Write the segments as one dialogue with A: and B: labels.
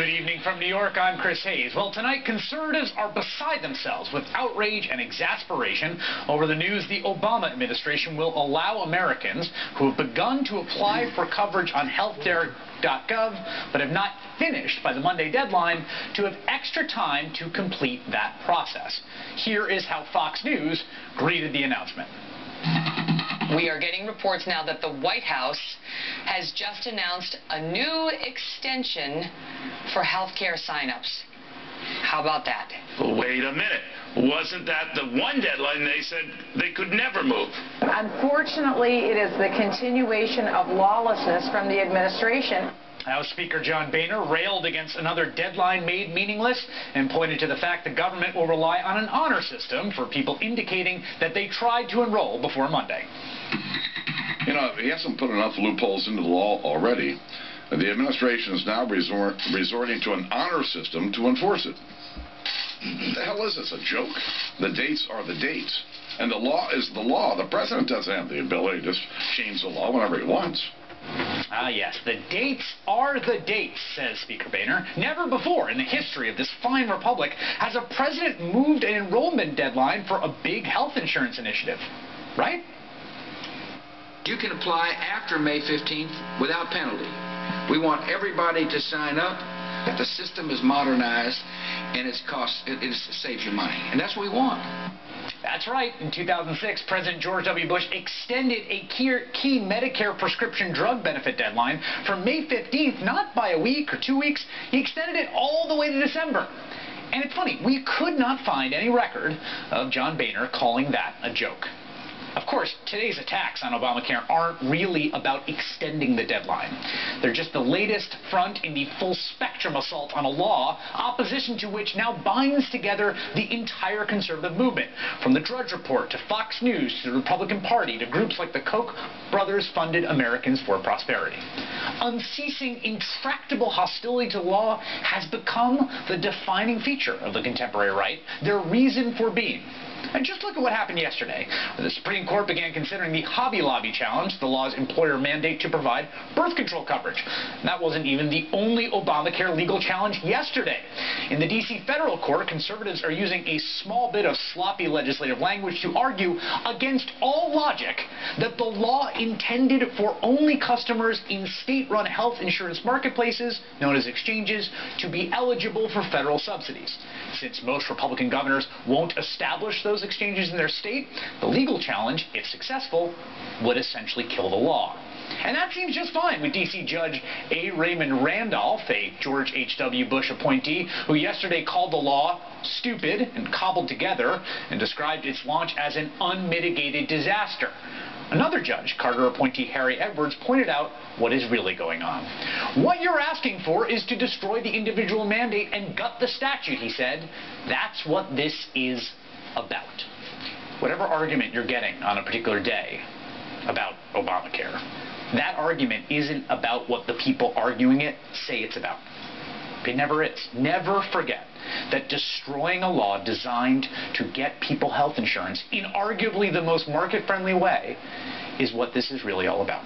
A: Good evening from New York. I'm Chris Hayes. Well, tonight conservatives are beside themselves with outrage and exasperation over the news the Obama administration will allow Americans who have begun to apply for coverage on healthcare.gov but have not finished by the Monday deadline to have extra time to complete that process. Here is how Fox News greeted the announcement.
B: We are getting reports now that the White House has just announced a new extension for health care signups. How about that?
C: Well, wait a minute. Wasn't that the one deadline they said they could never move?
D: Unfortunately, it is the continuation of lawlessness from the administration.
A: House Speaker John Boehner railed against another deadline made meaningless and pointed to the fact the government will rely on an honor system for people indicating that they tried to enroll before Monday.
E: You know, he hasn't put enough loopholes into the law already. The administration is now resorting to an honor system to enforce it. What the hell is this, a joke? The dates are the dates. And the law is the law. The president doesn't have the ability to just change the law whenever he wants.
A: Ah, yes, the dates are the dates, says Speaker Boehner. Never before in the history of this fine republic has a president moved an enrollment deadline for a big health insurance initiative. Right?
F: You can apply after May 15th without penalty. We want everybody to sign up. The system is modernized, and it saves you money. And that's what we want.
A: That's right. In 2006, President George W. Bush extended a key Medicare prescription drug benefit deadline from May 15th, not by a week or 2 weeks. He extended it all the way to December. And it's funny, we could not find any record of John Boehner calling that a joke. Of course, today's attacks on Obamacare aren't really about extending the deadline. They're just the latest front in the full spectrum assault on a law, opposition to which now binds together the entire conservative movement, from the Drudge Report to Fox News to the Republican Party to groups like the Koch brothers-funded Americans for Prosperity. Unceasing, intractable hostility to law has become the defining feature of the contemporary right, their reason for being. And just look at what happened yesterday. The Supreme Court began considering the Hobby Lobby challenge, the law's employer mandate to provide birth control coverage. And that wasn't even the only Obamacare legal challenge yesterday. In the D.C. federal court, conservatives are using a small bit of sloppy legislative language to argue against all logic that the law intended for only customers in state-run health insurance marketplaces, known as exchanges, to be eligible for federal subsidies. Since most Republican governors won't establish those exchanges in their state, the legal challenge, if successful, would essentially kill the law. And that seems just fine with D.C. Judge A. Raymond Randolph, a George H.W. Bush appointee, who yesterday called the law stupid and cobbled together and described its launch as an unmitigated disaster. Another judge, Carter appointee Harry Edwards, pointed out what is really going on. What you're asking for is to destroy the individual mandate and gut the statute, he said. That's what this is about. Whatever argument you're getting on a particular day about Obamacare, that argument isn't about what the people arguing it say it's about. It never is. Never forget that destroying a law designed to get people health insurance in arguably the most market-friendly way is what this is really all about.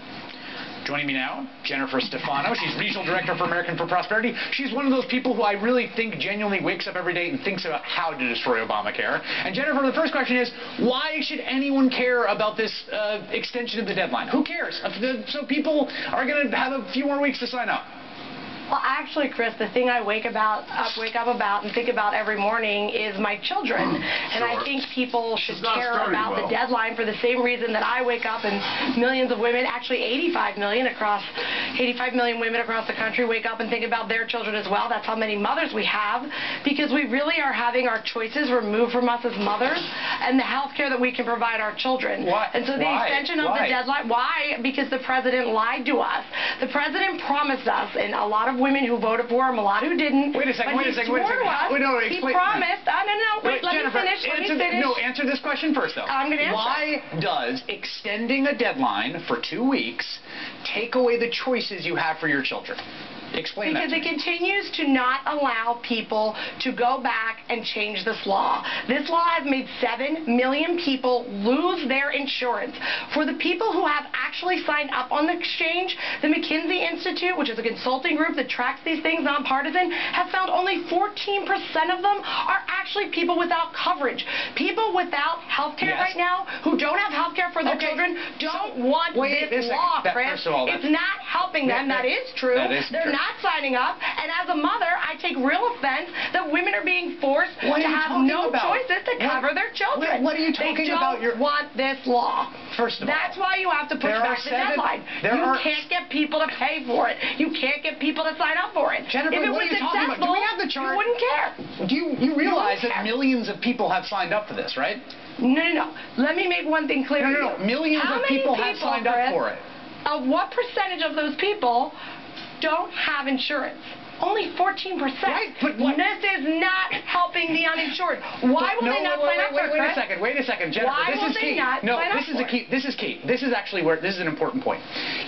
A: Joining me now, Jennifer Stefano. She's Regional Director for American for Prosperity. She's one of those people who I really think genuinely wakes up every day and thinks about how to destroy Obamacare. And Jennifer, the first question is, why should anyone care about this extension of the deadline? Who cares? So people are going to have a few more weeks to sign up.
G: Well, actually, Chris, the thing I wake up about and think about every morning is my children. And I think people should care about the deadline for the same reason that I wake up and millions of women, actually 85 million women across the country wake up and think about their children as well. That's how many mothers we have, because we really are having our choices removed from us as mothers and the health care that we can provide our children.
A: Why?
G: And so the extension of the deadline, why? Because the president lied to us. The president promised us, and a lot of women who voted for him, a lot who didn't.
A: Wait a second.
G: He promised.
A: Jennifer, answer this question first, though.
G: I'm going to answer.
A: Why does extending a deadline for 2 weeks take away the choices you have for your children? Explain
G: because
A: that.
G: It continues to not allow people to go back and change this law. This law has made 7 million people lose their insurance. For the people who have actually signed up on the exchange, the McKinsey Institute, which is a consulting group that tracks these things, nonpartisan, has found only 14% of them are actually people without coverage. People without health care right now who don't have health care for their children don't want this law, Chris. It's not helping them. That is true. They're not signing up. And as a mother, I take real offense that women are being forced to have no choices to cover their children.
A: What are you talking about?
G: They don't want this law.
A: First of all,
G: that's why you have to push back the deadline. You can't get people to pay for it. You can't get people to sign up for it.
A: Jennifer,
G: if it
A: what
G: was
A: are you talking about? Do we have the chart?
G: You wouldn't care.
A: Do you realize that millions of people have signed up for this, right?
G: No. Let me make one thing clear.
A: No. Millions of people have signed up for it.
G: What percentage of those people don't have insurance? Only 14%.
A: Right, but what?
G: This is not helping the uninsured. Why will they not sign up for it?
A: Wait a second, Jennifer.
G: Why
A: this
G: will
A: is
G: they
A: key.
G: not
A: No,
G: sign up
A: this is
G: for
A: a key. This is key. This is actually where this is an important point.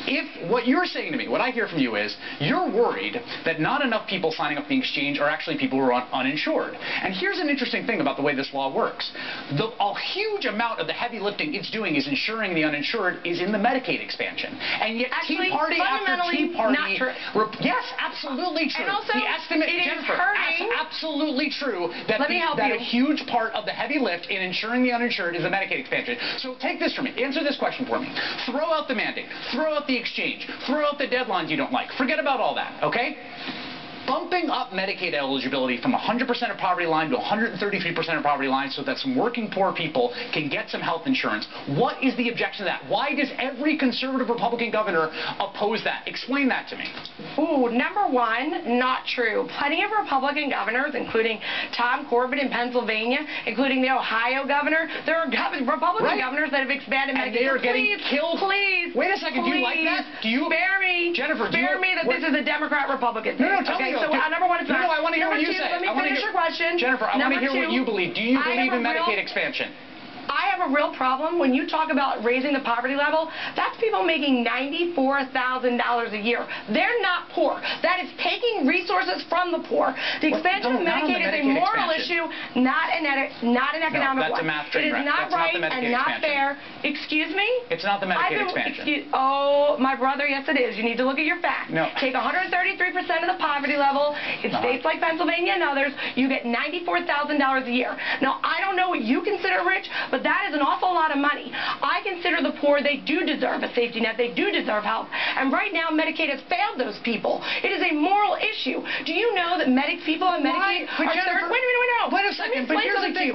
A: If what you're saying to me, what I hear from you is you're worried that not enough people signing up for the exchange are actually people who are uninsured. And here's an interesting thing about the way this law works. A huge amount of the heavy lifting it's doing is ensuring the uninsured is in the Medicaid expansion. And yet Tea Party after Tea Party...
G: Not true.
A: Yes, absolutely true.
G: And also,
A: the estimate, Jennifer, absolutely true that a huge part of the heavy lift in ensuring the uninsured is the Medicaid expansion. So take this from me. Answer this question for me. Throw out the mandate. Throw out the exchange. Throw out the deadlines you don't like. Forget about all that, okay? Bumping up Medicaid eligibility from 100% of poverty line to 133% of poverty line so that some working poor people can get some health insurance. What is the objection to that? Why does every conservative Republican governor oppose that? Explain that to me.
G: Ooh, number one, not true. Plenty of Republican governors, including Tom Corbett in Pennsylvania, including the Ohio governor, there are Republican governors that have expanded Medicaid.
A: And they are getting killed.
G: Please.
A: Wait a second. Do you like that? Do you?
G: Spare me.
A: Jennifer,
G: spare me that this is a Democrat-Republican thing.
A: No, tell me.
G: So number one, it's not.
A: No, I want to hear what you say.
G: Let me finish your question.
A: Jennifer, I want to hear what you believe. Do you believe in Medicaid expansion?
G: I have a real problem when you talk about raising the poverty level. That's people making $94,000 a year. They're not poor. That is taking resources from the poor. The expansion of Medicaid is a moral issue, not an economic one.
A: That's a math train wreck.
G: It is not right and not fair. Excuse me?
A: It's not the Medicaid expansion.
G: Oh, my brother, yes it is. You need to look at your facts.
A: No.
G: Take 133% of the poverty level. In states like Pennsylvania and others, you get $94,000 a year. Now, I don't know what you consider rich, but that is an awful lot of money. I consider the poor, they do deserve a safety net. They do deserve help. And right now, Medicaid has failed those people. It is a moral issue. Do you know that people on Medicaid are third?
A: Wait a second. But here's the thing.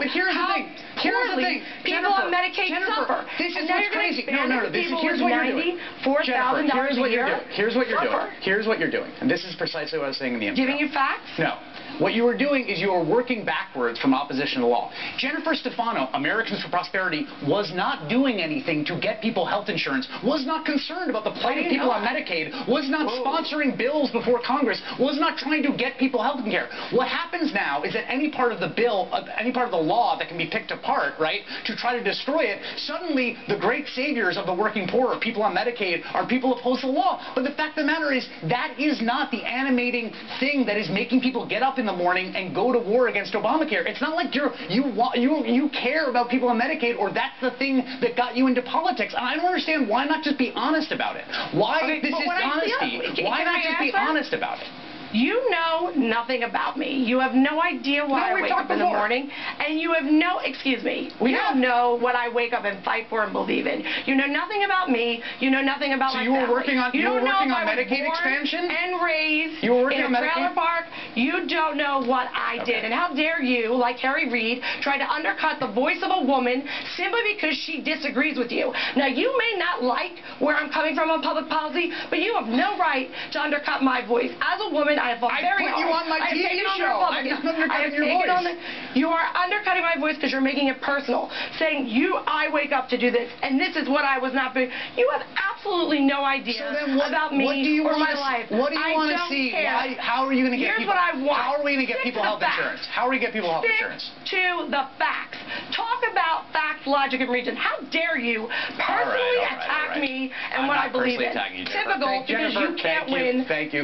A: People
G: on Medicaid suffer.
A: This is what's crazy. No.
G: Here's what you're doing. $94,000 a year.
A: Here's what you're doing. Here's what you're doing. And this is precisely what I was saying in the intro.
G: Giving you facts?
A: No. What you are doing is you are working backwards from opposition to the law. Jennifer Stefano, Americans for Prosperity, was not doing anything to get people health insurance, was not concerned about the plight of people on Medicaid, was not sponsoring bills before Congress, was not trying to get people health care. What happens now is that any part of the bill, any part of the law that can be picked apart, right, to try to destroy it, suddenly the great saviors of the working poor or people on Medicaid are people opposed to the law. But the fact of the matter is that is not the animating thing that is making people get up in the morning and go to war against Obamacare. It's not like you care about people on Medicaid or that's the thing that got you into politics. And I don't understand why not just be honest about it. Why this is honesty? Why not just be honest about it?
G: You know nothing about me. You have no idea why I wake up in the morning. And you have no, excuse me, you don't know what I wake up and fight for and believe in. You know nothing about me. You know nothing about my family.
A: So you were working on,
G: Medicaid
A: expansion?
G: And raised
A: you were working
G: in
A: on
G: a trailer park. You don't know what I did. And how dare you, like Harry Reid, try to undercut the voice of a woman simply because she disagrees with you. Now, you may not like where I'm coming from on public policy, but you have no right to undercut my voice. As a woman, I have fought very hard.
A: I put you on my TV show. I'm not undercutting your voice.
G: You are undercutting my voice because you're making it personal, saying I wake up to do this, and this is what I was not doing. You have absolutely no idea about me or my life.
A: What do you want to see? How are you going to get people?
G: Here's what I want.
A: How are we going to get people health insurance? How are we going to get people health insurance?
G: To the facts. Talk about facts, logic, and reason. How dare you personally attack me and what I believe in? Typical, because you can't win, brother.
A: Thank you.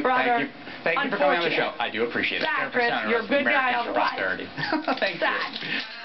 A: Thank you for coming on the show. I do appreciate it.
G: Sad, Chris. You're a good guy on the right.
A: Thank you.
G: Sad.